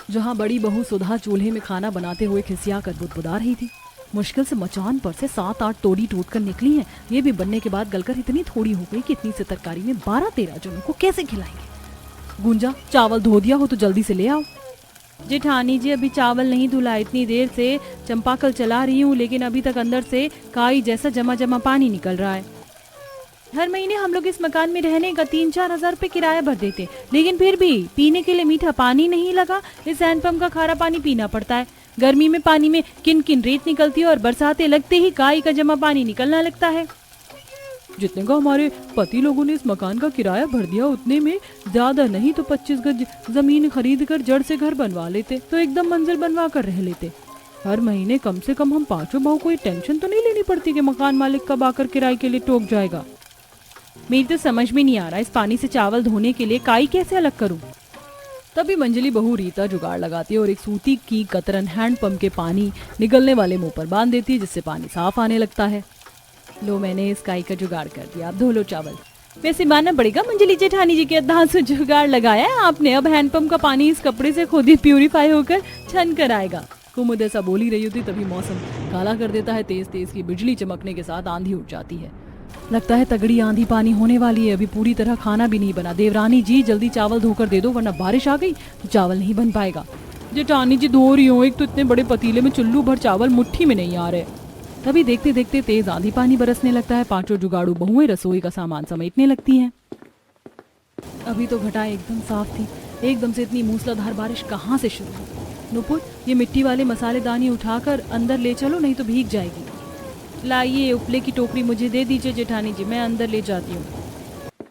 जहाँ बड़ी बहू सुधा चूल्हे में खाना बनाते हुए खिसिया कर बुदबुदा रही थी। मुश्किल से मचान पर से 7-8 तोड़ी टूटकर निकली हैं। ये भी बनने के बाद गलकर इतनी थोड़ी हो गई कि इतनी से तरकारी में 12-13 जनों को कैसे खिलाएंगे। गुंजा, चावल धो दिया हो तो जल्दी से ले आओ। जेठानी जी, अभी चावल नहीं धुला, इतनी देर से चंपाकल चला रही हूँ, लेकिन अभी तक अंदर से काई जैसा जमा जमा पानी निकल रहा है। हर महीने हम लोग इस मकान में रहने का 3-4 हजार रुपए किराया भर देते, लेकिन फिर भी पीने के लिए मीठा पानी नहीं लगा। इस हैंडपंप का खारा पानी पीना पड़ता है। गर्मी में पानी में किन किन रेत निकलती है और बरसातें लगते ही काई का जमा पानी निकलना लगता है। जितने का हमारे पति लोगों ने इस मकान का किराया भर दिया, उतने में ज्यादा नहीं तो 25 गज जमीन खरीद कर जड़ से घर बनवा लेते, तो एकदम मंजिल बनवा कर रह लेते। हर महीने कम से कम हम पांचों बहू को टेंशन तो नहीं लेनी पड़ती कि मकान मालिक कब आकर किराए के लिए टोक जाएगा। मेरी तो समझ में नहीं आ रहा, इस पानी से चावल धोने के लिए काई कैसे अलग करूं। तभी मंजली बहू रीता जुगाड़ लगाती है और एक सूती की कतरन हैंडपंप के पानी निकलने वाले मुंह पर बांध देती है, जिससे पानी साफ आने लगता है। लो, मैंने इस काई का जुगाड़ कर दिया, अब धो लो चावल। वैसे मानना पड़ेगा मंजली जेठानी जी के अद्धांत से जुगाड़ लगाया है आपने। अब हैंडपंप का पानी इस कपड़े से खुद ही प्यूरिफाई होकर छन कर आएगा। कुमुद ऐसा बोल ही रही होती तभी मौसम काला कर देता है। तेज तेज की बिजली चमकने के साथ आंधी उठ जाती है। लगता है तगड़ी आंधी पानी होने वाली है। अभी पूरी तरह खाना भी नहीं बना। देवरानी जी, जल्दी चावल धोकर दे दो, वरना बारिश आ गई तो चावल नहीं बन पाएगा। जेठानी जी, धो रही हूँ। एक तो इतने बड़े पतीले में चुल्लू भर चावल मुट्ठी में नहीं आ रहे। तभी देखते देखते तेज आंधी पानी बरसने लगता है। पांचों जुगाड़ू बहुएं रसोई का सामान समेटने लगती हैं। अभी तो घटाएं एकदम साफ थी, एकदम से इतनी मूसलाधार बारिश कहाँ से शुरू हो। नुपुर, ये मिट्टी वाले मसालेदानी उठाकर अंदर ले चलो, नहीं तो भीग जाएगी। लाइए, उपले की टोकरी मुझे दे दीजिए जेठानी जी, मैं अंदर ले जाती हूँ।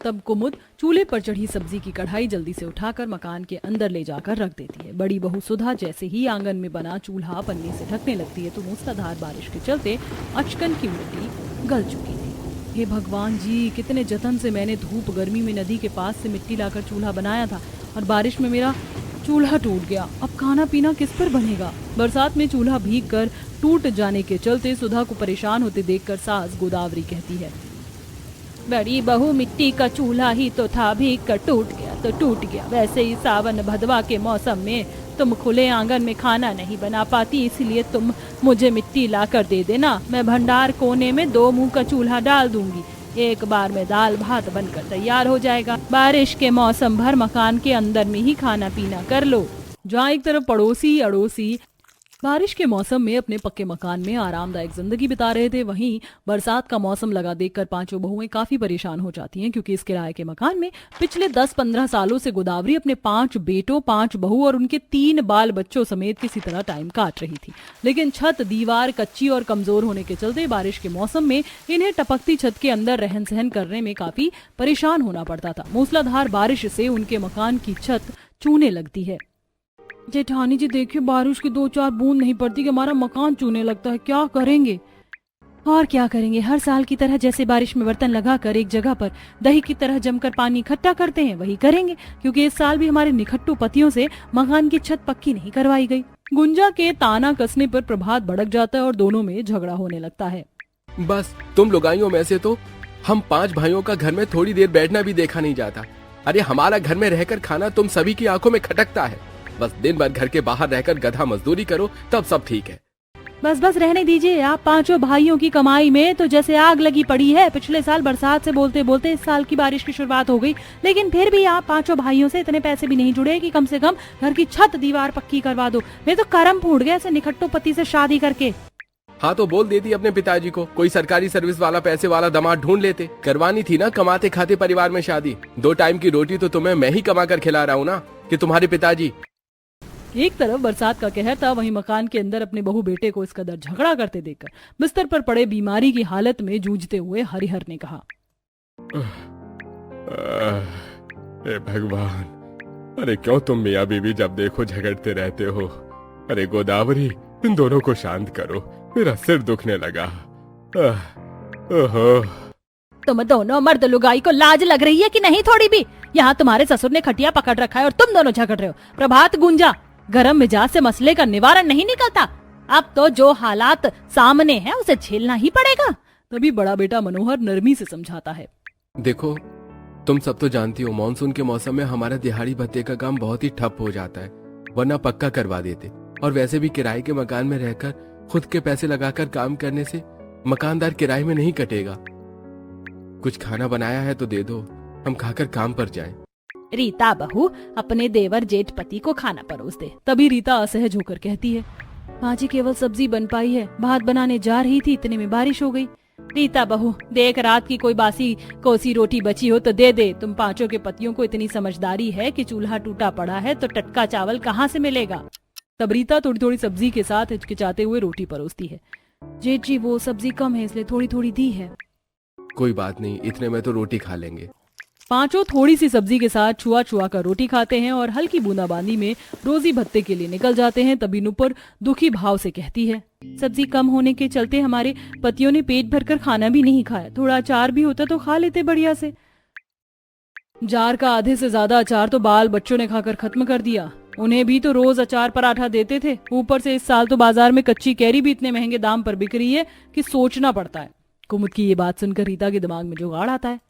तब कुमुद चूल्हे पर चढ़ी सब्जी की कढ़ाई जल्दी से उठाकर मकान के अंदर ले जाकर रख देती है। बड़ी बहू सुधा जैसे ही आंगन में बना चूल्हा पन्नी से ढकने लगती है तो मूसलाधार बारिश के चलते अचकन की मिट्टी गल चुकी थी। हे भगवान जी, कितने जतन से मैंने धूप गर्मी में नदी के पास से मिट्टी लाकर चूल्हा बनाया था और बारिश में मेरा चूल्हा टूट गया। अब खाना पीना किस पर बनेगा। बरसात में चूल्हा भीग कर टूट जाने के चलते सुधा को परेशान होते देखकर सास गोदावरी कहती है, बड़ी बहू, मिट्टी का चूल्हा ही तो था, भीग कर टूट गया तो टूट गया। वैसे ही सावन भदवा के मौसम में तुम खुले आंगन में खाना नहीं बना पाती, इसलिए तुम मुझे मिट्टी ला कर दे देना। मैं भंडार कोने में 2 मुंह का चूल्हा डाल दूंगी। एक बार में दाल भात बनकर तैयार हो जाएगा। बारिश के मौसम भर मकान के अंदर में ही खाना पीना कर लो। जहाँ एक तरफ पड़ोसी अड़ोसी बारिश के मौसम में अपने पक्के मकान में आरामदायक जिंदगी बिता रहे थे, वहीं बरसात का मौसम लगा देखकर पांचों बहुएं काफी परेशान हो जाती हैं, क्योंकि इस किराए के मकान में पिछले 10-15 सालों से गोदावरी अपने 5 बेटों, 5 बहू और उनके 3 बाल बच्चों समेत किसी तरह टाइम काट रही थी। लेकिन छत दीवार कच्ची और कमजोर होने के चलते बारिश के मौसम में इन्हें टपकती छत के अंदर रहन सहन करने में काफी परेशान होना पड़ता था। मूसलाधार बारिश से उनके मकान की छत चूने लगती है। जेठानी जी, देखिए, बारिश की 2-4 बूंद नहीं पड़ती कि हमारा मकान चूने लगता है। क्या करेंगे? और क्या करेंगे, हर साल की तरह जैसे बारिश में बर्तन लगाकर एक जगह पर दही की तरह जमकर पानी इकट्ठा करते हैं, वही करेंगे, क्योंकि इस साल भी हमारे निखट्टू पतियों से मकान की छत पक्की नहीं करवाई गई। गुंजा के ताना कसने पर प्रभात भड़क जाता है और दोनों में झगड़ा होने लगता है। बस तुम लुगाइयों में से तो हम 5 भाइयों का घर में थोड़ी देर बैठना भी देखा नहीं जाता। अरे हमारा घर में रहकर खाना तुम सभी की आंखों में खटकता है। बस दिन भर घर के बाहर रहकर गधा मजदूरी करो, तब सब ठीक है। बस बस रहने दीजिए। आप 5 भाइयों की कमाई में तो जैसे आग लगी पड़ी है। पिछले साल बरसात से बोलते बोलते इस साल की बारिश की शुरुआत हो गई, लेकिन फिर भी आप 5 भाइयों से इतने पैसे भी नहीं जुड़े कि कम से कम घर की छत दीवार पक्की करवा दो। मैं तो करम फूट गया ऐसे निखट्टू पति से शादी करके। हाँ तो बोल देती अपने पिताजी को, कोई सरकारी सर्विस वाला पैसे वाला दामाद ढूंढ लेते। करवानी थी ना कमाते खाते परिवार में शादी। 2 टाइम की रोटी तो तुम्हें मैं ही कमा कर खिला रहा हूँ ना, कि तुम्हारे पिताजी। एक तरफ बरसात का कहर था, वहीं मकान के अंदर अपने बहू बेटे को इस कदर झगड़ा करते देखकर बिस्तर पर पड़े बीमारी की हालत में जूझते हुए हरिहर ने कहा, हे भगवान, अरे क्यों तुम मियाँ बीवी जब देखो झगड़ते रहते हो। अरे गोदावरी, इन दोनों को शांत करो, मेरा सिर दुखने लगा। ओहो, तुम दोनों मर्द लुगाई को लाज लग रही है कि नहीं थोड़ी भी? यहाँ तुम्हारे ससुर ने खटिया पकड़ रखा है और तुम दोनों झगड़ रहे हो। प्रभात गुंजा, गरम मिजाज से मसले का निवारण नहीं निकलता। अब तो जो हालात सामने है उसे झेलना ही पड़ेगा। तभी बड़ा बेटा मनोहर नरमी से समझाता है, देखो तुम सब तो जानती हो, मानसून के मौसम में हमारा दिहाड़ी भत्ते का काम बहुत ही ठप हो जाता है। वरना पक्का करवा देते। और वैसे भी किराए के मकान में रहकर खुद के पैसे लगाकर काम करने से मकानदार किराए में नहीं कटेगा। कुछ खाना बनाया है तो दे दो, हम खाकर काम पर जाएं। रीता बहू अपने देवर जेठ पति को खाना परोस दे। तभी रीता असहज होकर कहती है, माँ जी केवल सब्जी बन पाई है, भात बनाने जा रही थी, इतने में बारिश हो गई। रीता बहू देख, रात की कोई बासी कोसी रोटी बची हो तो दे दे। तुम पांचों के पतियों को इतनी समझदारी है कि चूल्हा टूटा पड़ा है तो टटका चावल कहाँ से मिलेगा। तब रीता थोड़ी थोड़ी सब्जी के साथ हिचकिचाते हुए रोटी परोसती है। जेठ जी वो सब्जी कम है इसलिए थोड़ी थोड़ी दी है। कोई बात नहीं, इतने में तो रोटी खा लेंगे। पांचों थोड़ी सी सब्जी के साथ छुआ छुआ कर रोटी खाते हैं और हल्की बूंदाबांदी में रोजी भत्ते के लिए निकल जाते हैं। तभी नुपुर दुखी भाव से कहती है, सब्जी कम होने के चलते हमारे पतियों ने पेट भरकर खाना भी नहीं खाया। थोड़ा अचार भी होता तो खा लेते बढ़िया से। जार का आधे से ज्यादा अचार तो बाल बच्चों ने खाकर खत्म कर दिया। उन्हें भी तो रोज अचार पराठा देते थे। ऊपर से इस साल तो बाजार में कच्ची कैरी भी इतने महंगे दाम पर बिक रही है कि सोचना पड़ता है। कुमुद की ये बात सुनकर रीता के दिमाग में जुगाड़ आता है।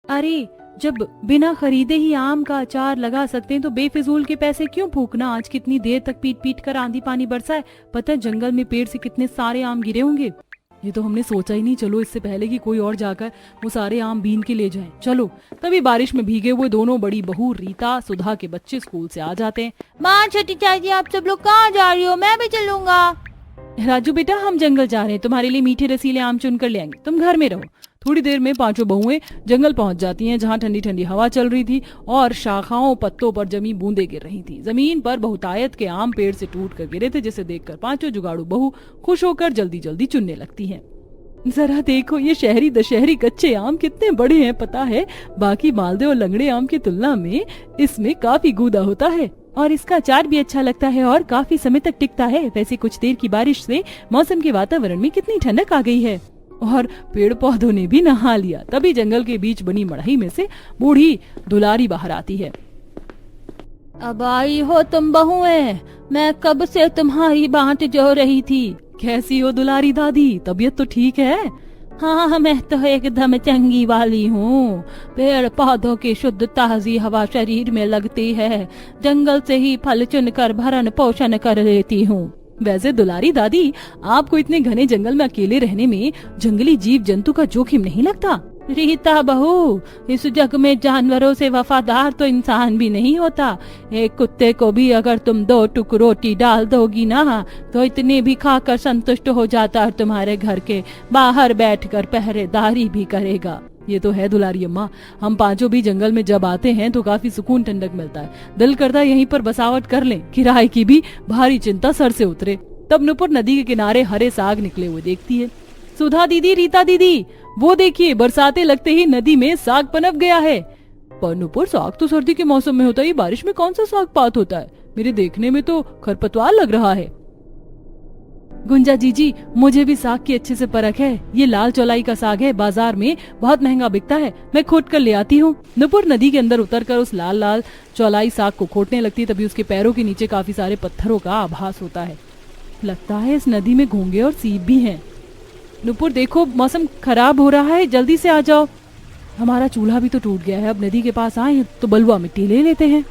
अरे जब बिना खरीदे ही आम का अचार लगा सकते हैं तो बेफिजूल के पैसे क्यों फूकना। आज कितनी देर तक पीट पीट कर आंधी पानी बरसा है। पता है जंगल में पेड़ से कितने सारे आम गिरे होंगे। ये तो हमने सोचा ही नहीं। चलो इससे पहले कि कोई और जाकर वो सारे आम बीन के ले जाए, चलो। तभी बारिश में भीगे हुए दोनों बड़ी बहू रीता सुधा के बच्चे स्कूल से आ जाते हैं। माँ छोटी चाची आप सब लोग कहाँ जा रही हो, मैं भी चलूंगा। राजू बेटा हम जंगल जा रहे हैं, तुम्हारे लिए मीठे रसीले आम चुन कर ले आएंगे, तुम घर में रहो। थोड़ी देर में पांचों बहुएं जंगल पहुंच जाती हैं जहां ठंडी ठंडी हवा चल रही थी और शाखाओं पत्तों पर जमी बूंदें गिर रही थी। जमीन पर बहुतायत के आम पेड़ से टूट कर गिरे थे, जिसे देखकर पांचों जुगाड़ू बहू खुश होकर जल्दी जल्दी चुनने लगती हैं। जरा देखो ये शहरी दशहरी कच्चे आम कितने बड़े हैं, पता है बाकी मालदे और लंगड़े आम की तुलना में इसमें काफी गूदा होता है और इसका अचार भी अच्छा लगता है और काफी समय तक टिकता है। वैसे कुछ देर की बारिश से मौसम के वातावरण में कितनी ठंडक आ गई है और पेड़ पौधों ने भी नहा लिया। तभी जंगल के बीच बनी मड़ई में से बूढ़ी दुलारी बाहर आती है। अब आई हो तुम बहुएं, मैं कब से तुम्हारी बाट जो रही थी। कैसी हो दुलारी दादी, तबीयत तो ठीक है? हाँ मैं तो एकदम चंगी वाली हूँ। पेड़ पौधों की शुद्ध ताजी हवा शरीर में लगती है। जंगल से ही फल चुन कर भरण पोषण कर लेती हूँ। वैसे दुलारी दादी आपको इतने घने जंगल में अकेले रहने में जंगली जीव जंतु का जोखिम नहीं लगता? रीता बहू इस जग में जानवरों से वफादार तो इंसान भी नहीं होता। एक कुत्ते को भी अगर तुम 2 टुक रोटी डाल दोगी ना तो इतने भी खाकर संतुष्ट हो जाता और तुम्हारे घर के बाहर बैठकर पहरेदारी भी करेगा। ये तो है दुलारी अम्मा, हम पांचों भी जंगल में जब आते हैं तो काफी सुकून ठंडक मिलता है। दिल करता है यहीं पर बसावट कर लें, किराए की भी भारी चिंता सर से उतरे। तब नुपुर नदी के किनारे हरे साग निकले हुए देखती है। सुधा दीदी, रीता दीदी, वो देखिए बरसाते लगते ही नदी में साग पनप गया है। पर नुपुर साग तो सर्दी के मौसम में होता है, बारिश में कौन सा साग पात होता है? मेरे देखने में तो खरपतवार लग रहा है। गुंजा जी मुझे भी साग की अच्छे से परख है। ये लाल चौलाई का साग है, बाजार में बहुत महंगा बिकता है, मैं खोट कर ले आती हूँ। नुपुर नदी के अंदर उतरकर उस लाल लाल चौलाई साग को खोटने लगती है। तभी उसके पैरों के नीचे काफी सारे पत्थरों का आभास होता है। लगता है इस नदी में घोंगे और सीप भी हैं। नुपुर देखो मौसम खराब हो रहा है, जल्दी से आ जाओ। हमारा चूल्हा भी तो टूट गया है, अब नदी के पास आए तो बलुआ मिट्टी ले लेते हैं।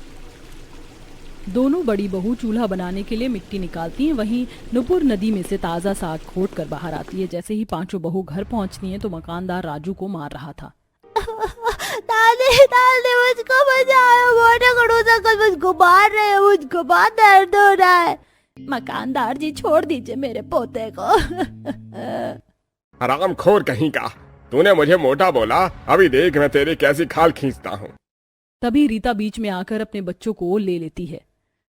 दोनों बड़ी बहू चूल्हा बनाने के लिए मिट्टी निकालती हैं। वहीं नुपुर नदी में से ताजा साग खोट कर बाहर आती है। जैसे ही पांचों बहू घर पहुंचती हैं तो मकानदार राजू को मार रहा था। दादी मुझको बचाओ, मोटे खड़ूसा कर मुझको मार रहे हैं, मुझको बहुत दर्द हो रहा है। मकानदार जी छोड़ दीजिए मेरे पोते को। हरामखोर कहीं का, तूने मुझे मोटा बोला, अभी देख मैं तेरी कैसी खाल खींचता हूँ। तभी रीता बीच में आकर अपने बच्चों को ले लेती है।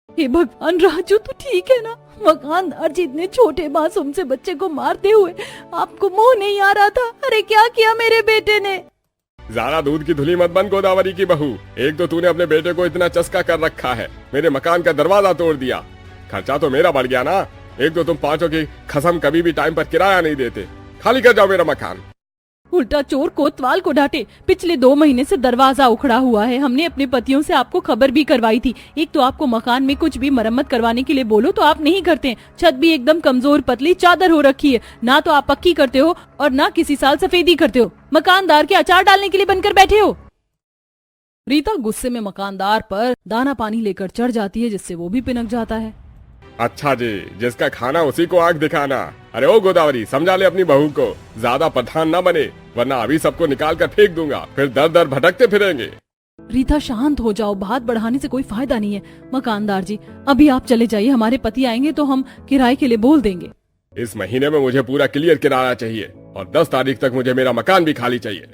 हे भगवान, राजू तो ठीक है ना? मकानदार जी इतने छोटे मासूम से बच्चे को मारते हुए आपको मोह नहीं आ रहा था? अरे क्या किया मेरे बेटे ने? ज्यादा दूध की धुली मत बन गोदावरी की बहू। एक तो तूने अपने बेटे को इतना चस्का कर रखा है, मेरे मकान का दरवाजा तोड़ दिया। खर्चा तो मेरा बढ़ गया ना। एक तो तुम पांचों की कसम कभी भी टाइम पर किराया नहीं देते। खाली कर जाओ मेरा मकान। उल्टा चोर कोतवाल को डांटे। पिछले 2 महीने से दरवाजा उखड़ा हुआ है। हमने अपने पतियों से आपको खबर भी करवाई थी। एक तो आपको मकान में कुछ भी मरम्मत करवाने के लिए बोलो तो आप नहीं करते। छत भी एकदम कमजोर पतली चादर हो रखी है। ना तो आप पक्की करते हो और ना किसी साल सफेदी करते हो। मकानदार के अचार डालने के लिए बनकर बैठे हो। रीता गुस्से में मकानदार पर दाना पानी लेकर चढ़ जाती है, जिससे वो भी पिनक जाता है। अच्छा जी, जिसका खाना उसी को आंख दिखाना। अरे ओ गोदावरी, समझा ले अपनी बहू को, ज्यादा प्रधान ना बने, वरना अभी सबको निकाल कर फेंक दूंगा, फिर दर दर भटकते फिरेंगे। रीता शांत हो जाओ, बात बढ़ाने से कोई फायदा नहीं है। मकानदार जी, अभी आप चले जाइए, हमारे पति आएंगे तो हम किराए के लिए बोल देंगे। इस महीने में मुझे पूरा क्लियर किराया चाहिए और 10 तारीख तक मुझे मेरा मकान भी खाली चाहिए।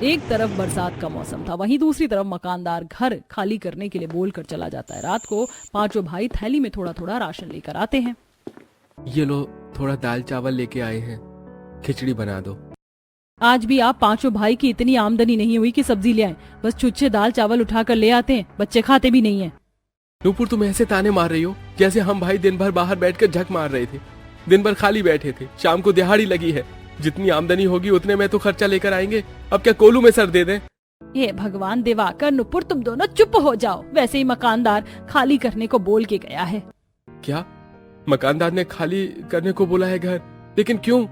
एक तरफ बरसात का मौसम था, वहीं दूसरी तरफ मकानदार घर खाली करने के लिए बोलकर चला जाता है। रात को पांचों भाई थैली में थोड़ा थोड़ा राशन लेकर आते हैं। ये लो, थोड़ा दाल चावल लेके आए हैं, खिचड़ी बना दो। आज भी आप पांचों भाई की इतनी आमदनी नहीं हुई कि सब्जी ले आए, बस छुच्छे दाल चावल उठाकर ले आते हैं, बच्चे खाते भी नहीं है। नूपुर, तुम ऐसे ताने मार रही हो जैसे हम भाई दिन भर बाहर बैठकर झक मार रहे थे, दिन भर खाली बैठे थे, शाम को दिहाड़ी लगी है, जितनी आमदनी होगी उतने में तो खर्चा लेकर आएंगे, अब क्या कोलू में सर दे दें? ये भगवान दिवाकर, नुपुर, तुम दोनों चुप हो जाओ। वैसे ही मकानदार खाली करने को बोल के गया है। क्या मकानदार ने खाली करने को बोला है घर? लेकिन क्यों?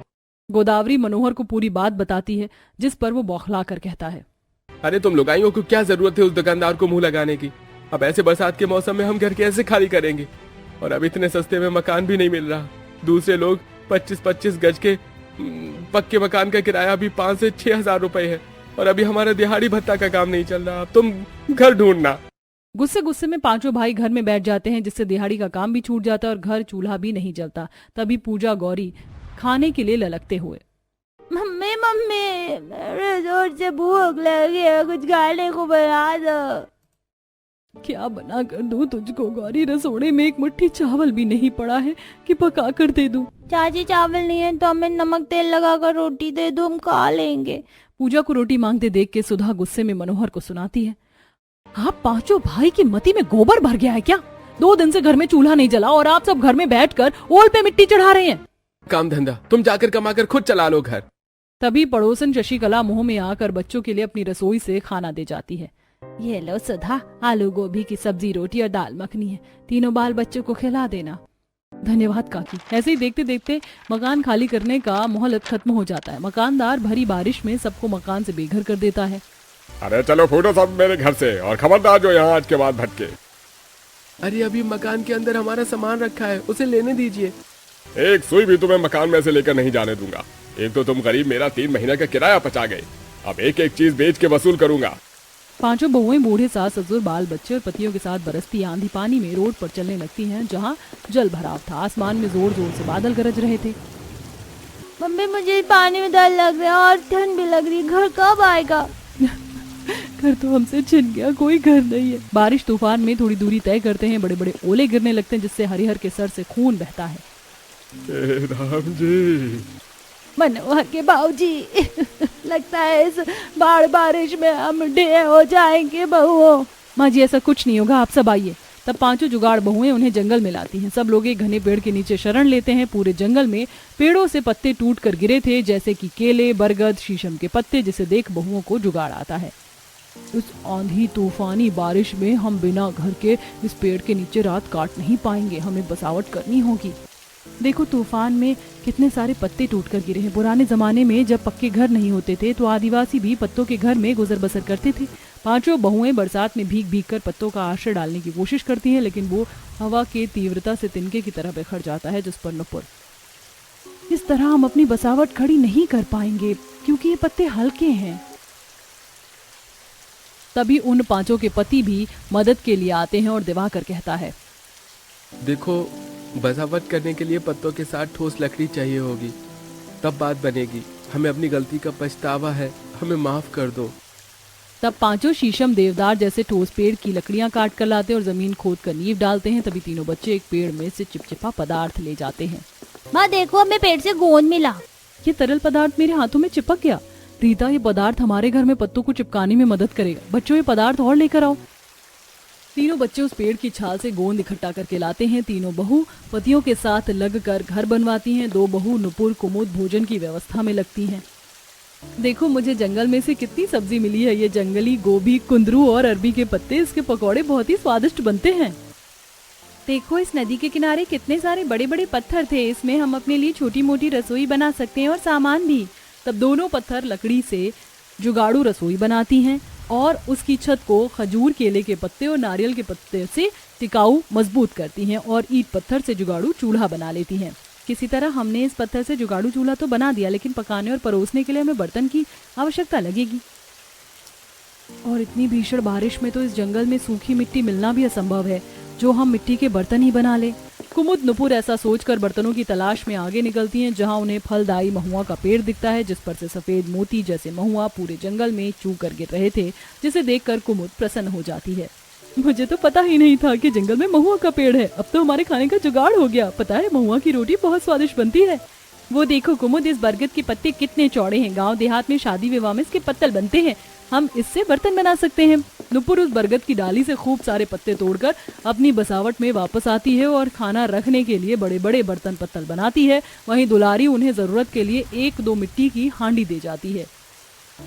गोदावरी मनोहर को पूरी बात बताती है, जिस पर वो बौखला कर कहता है, अरे तुम लुगाइयों को क्या जरूरत है उस दुकानदार को मुंह लगाने की? अब ऐसे बरसात के मौसम में हम घर कैसे खाली करेंगे? और अब इतने सस्ते में मकान भी नहीं मिल रहा। दूसरे लोग 25-25 गज के पक्के मकान का किराया भी 5 से 6 हजार रुपए है, और अभी हमारा दिहाड़ी भत्ता का काम नहीं चल रहा। अब तुम घर ढूंढना। गुस्से गुस्से में पांचों भाई घर में बैठ जाते हैं, जिससे दिहाड़ी का काम भी छूट जाता है और घर चूल्हा भी नहीं जलता। तभी पूजा गौरी खाने के लिए ललकते हुए, मम्मी मम्मी, मेरे जोर से भूख लगी है, कुछ खाने को बना दो। क्या बना कर दूं तुझको गौरी? रसोड़े में एक मुट्ठी चावल भी नहीं पड़ा है कि पका कर दे दूं। चाची, चावल नहीं है तो हमें नमक तेल लगाकर रोटी दे दो, हम खा लेंगे। पूजा को रोटी मांगते देख के सुधा गुस्से में मनोहर को सुनाती है, आप पांचों भाई की मती में गोबर भर गया है क्या? 2 दिन से घर में चूल्हा नहीं जला और आप सब घर में बैठकर ओल पे मिट्टी चढ़ा रहे हैं। काम धंधा तुम जाकर कमाकर खुद चला लो घर। तभी पड़ोसन शशिकला मुंह में आकर बच्चों के लिए अपनी रसोई से खाना दे जाती है। ये लो सुधा, आलू गोभी की सब्जी, रोटी और दाल मखनी है, तीनों बाल बच्चों को खिला देना। धन्यवाद काकी। ऐसे ही देखते देखते मकान खाली करने का मोहलत खत्म हो जाता है। मकानदार भरी बारिश में सबको मकान से बेघर कर देता है। अरे चलो फूटो सब मेरे घर से, और खबरदार जो यहाँ आज के बाद भटके। अरे अभी मकान के अंदर हमारा सामान रखा है, उसे लेने दीजिए। एक सुई भी तुम्हें मकान में से लेकर नहीं जाने दूंगा। एक तो तुम गरीब मेरा 3 महीने का किराया पचा गए, अब एक एक चीज बेच के वसूल करूंगा। पांचों बहुएं बूढ़े सास ससुर बाल बच्चे और पतियों के साथ बरसती आंधी पानी में रोड पर चलने लगती हैं, जहां जल भराव था। आसमान में जोर जोर से बादल गरज रहे थे। मम्मी, मुझे पानी में डर लग रहा है और ठंड भी लग रही है, घर कब आएगा? घर तो हमसे छिन गया, कोई घर नहीं है। बारिश तूफान में थोड़ी दूरी तय करते हैं, बड़े बड़े ओले गिरने लगते हैं, जिससे हरिहर के सर से खून बहता है। राम जी, मनोहर के बाबूजी, लगता है इस बारिश में हम ढेर हो जाएंगे बहुओं। माँ जी, ऐसा कुछ नहीं होगा, आप सब आइए। तब पांचों जुगाड़ बहुएं उन्हें जंगल में लाती हैं। सब लोग एक घने पेड़ के नीचे शरण लेते हैं। पूरे जंगल में पेड़ों से पत्ते टूट कर गिरे थे, जैसे कि केले, बरगद, शीशम के पत्ते, जिसे देख बहुओं को जुगाड़ आता है। इस आंधी तूफानी बारिश में हम बिना घर के इस पेड़ के नीचे रात काट नहीं पाएंगे, हमें बसावट करनी होगी। देखो तूफान में कितने सारे पत्ते टूटकर गिरे हैं। पुराने जमाने में जब पक्के घर नहीं होते थे तो आदिवासी भी पत्तों के घर में गुजर बसर करते थे। पांचों बहुएं बरसात में भीग भीग कर पत्तों का आश्रय डालने की कोशिश करती हैं, लेकिन वो हवा के तीव्रता से तिनके की तरह बिखर जाता है, जिस पर नुपुर, इस तरह हम अपनी बसावट खड़ी नहीं कर पाएंगे क्योंकि ये पत्ते हल्के हैं। तभी उन पांचों के पति भी मदद के लिए आते हैं और दिवाकर कहता है, देखो, बसावट करने के लिए पत्तों के साथ ठोस लकड़ी चाहिए होगी, तब बात बनेगी। हमें अपनी गलती का पछतावा है, हमें माफ कर दो। तब पांचों शीशम, देवदार जैसे ठोस पेड़ की लकड़ियां काट कर लाते और जमीन खोद कर नींव डालते हैं। तभी तीनों बच्चे एक पेड़ में से चिपचिपा पदार्थ ले जाते हैं। माँ देखो, हमें पेड़ से गोंद मिला। ये तरल पदार्थ मेरे हाथों में चिपक गया। रीता, ये पदार्थ हमारे घर में पत्तों को चिपकाने में मदद करेगा। बच्चों, ये पदार्थ और लेकर आओ। तीनों बच्चे उस पेड़ की छाल से गोंद इकट्ठा करके लाते हैं। तीनों बहू पतियों के साथ लगकर घर बनवाती हैं। 2 बहू नुपुर कुमुद भोजन की व्यवस्था में लगती हैं। देखो, मुझे जंगल में से कितनी सब्जी मिली है। ये जंगली गोभी, कुंदरू और अरबी के पत्ते, इसके पकौड़े बहुत ही स्वादिष्ट बनते हैं। देखो, इस नदी के किनारे कितने सारे बड़े बड़े पत्थर थे, इसमें हम अपने लिए छोटी मोटी रसोई बना सकते हैं और सामान भी। तब दोनों पत्थर लकड़ी से जुगाड़ू रसोई बनाती हैं। और उसकी छत को खजूर, केले के पत्ते और नारियल के पत्ते से टिकाऊ मजबूत करती हैं और ईंट पत्थर से जुगाड़ू चूल्हा बना लेती हैं। किसी तरह हमने इस पत्थर से जुगाड़ू चूल्हा तो बना दिया, लेकिन पकाने और परोसने के लिए हमें बर्तन की आवश्यकता लगेगी। और इतनी भीषण बारिश में तो इस जंगल में सूखी मिट्टी मिलना भी असंभव है, जो हम मिट्टी के बर्तन ही बना ले। कुमुद नुपुर ऐसा सोचकर बर्तनों की तलाश में आगे निकलती हैं, जहां उन्हें फलदायी महुआ का पेड़ दिखता है, जिस पर से सफेद मोती जैसे महुआ पूरे जंगल में चू कर गिर रहे थे, जिसे देखकर कुमुद प्रसन्न हो जाती है। मुझे तो पता ही नहीं था कि जंगल में महुआ का पेड़ है। अब तो हमारे खाने का जुगाड़ हो गया। पता है, महुआ की रोटी बहुत स्वादिष्ट बनती है। वो देखो कुमुद, इस बरगद के पत्ते कितने चौड़े हैं। गांव देहात में शादी विवाह में इसके पत्तल बनते हैं। हम इससे बर्तन बना सकते हैं। नुपुर उस बरगद की डाली से खूब सारे पत्ते तोड़कर अपनी बसावट में वापस आती है और खाना रखने के लिए बड़े बड़े बर्तन पत्तल बनाती है। वहीं दुलारी उन्हें जरूरत के लिए 1-2 मिट्टी की हांडी दे जाती है।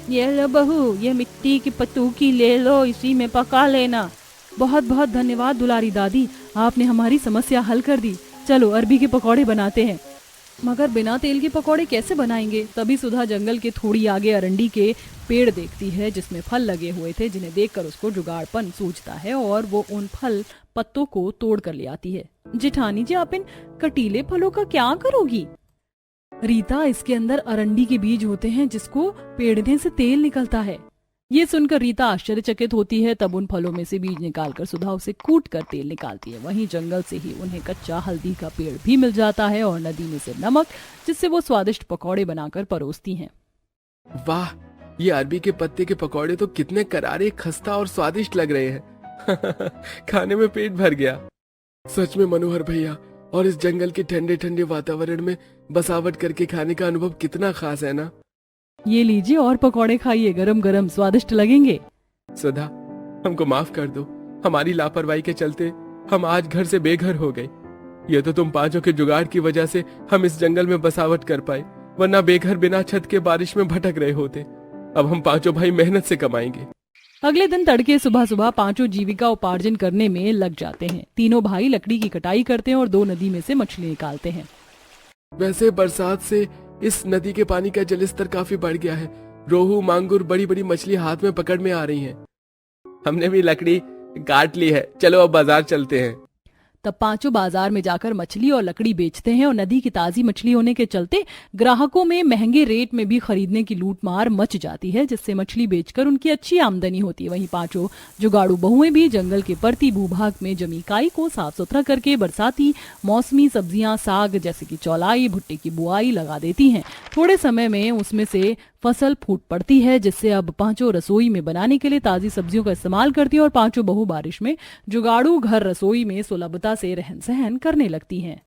ये लो बहू, ये मिट्टी की पतूकी ले लो, इसी में पका लेना। बहुत बहुत धन्यवाद दुलारी दादी, आपने हमारी समस्या हल कर दी। चलो अरबी के पकौड़े बनाते हैं। मगर बिना तेल के पकौड़े कैसे बनाएंगे? तभी सुधा जंगल के थोड़ी आगे अरंडी के पेड़ देखती है, जिसमें फल लगे हुए थे, जिन्हें देखकर उसको जुगाड़पन सूझता है और वो उन फल पत्तों को तोड़ कर ले आती है। जेठानी जी, आप इन कटीले फलों का क्या करोगी? रीता, इसके अंदर अरंडी के बीज होते हैं, जिसको पेड़ने से तेल निकलता है। ये सुनकर रीता आश्चर्यचकित होती है। तब उन फलों में से बीज निकालकर सुधा उसे कूट कर तेल निकालती है। वहीं जंगल से ही उन्हें कच्चा हल्दी का पेड़ भी मिल जाता है और नदी में से नमक, जिससे वो स्वादिष्ट पकौड़े बनाकर परोसती हैं। वाह, ये अरबी के पत्ते के पकौड़े तो कितने करारे, खस्ता और स्वादिष्ट लग रहे हैं। खाने में पेट भर गया। सच में मनोहर भैया, और इस जंगल के ठंडे ठंडे वातावरण में बसावट करके खाने का अनुभव कितना खास है ना। ये लीजिए और पकौड़े खाइए, गरम गरम स्वादिष्ट लगेंगे। सुधा, हमको माफ कर दो। हमारी लापरवाही के चलते हम आज घर से बेघर हो गए। ये तो तुम पांचों के जुगाड़ की वजह से हम इस जंगल में बसावट कर पाए, वरना बेघर बिना छत के बारिश में भटक रहे होते। अब हम पांचों भाई मेहनत से कमाएंगे। अगले दिन तड़के सुबह सुबह पांचों जीविका उपार्जन करने में लग जाते हैं। तीनों भाई लकड़ी की कटाई करते हैं और 2 नदी में से मछली निकालते हैं। वैसे बरसात से इस नदी के पानी का जलस्तर काफी बढ़ गया है। रोहू, मांगुर, बड़ी बड़ी मछली हाथ में पकड़ में आ रही हैं। हमने भी लकड़ी काट ली है, चलो अब बाजार चलते हैं। तब पांचों बाजार में जाकर मछली और लकड़ी बेचते हैं और नदी की ताजी मछली होने के चलते ग्राहकों में महंगे रेट में भी खरीदने की लूटमार मच जाती है, जिससे मछली बेचकर उनकी अच्छी आमदनी होती है। वहीं पांचों जुगाड़ू बहुएं भी जंगल के परती भूभाग में जमी काई को साफ सुथरा करके बरसाती मौसमी सब्जियां, साग जैसे कि चौलाई, भुट्टे की बुआई लगा देती हैं। थोड़े समय में उसमें से फसल फूट पड़ती है, जिससे अब पांचों रसोई में बनाने के लिए ताजी सब्जियों का इस्तेमाल करती हैं और पांचों बहू बारिश में जुगाड़ू घर रसोई में सुलभता से रहन सहन करने लगती हैं।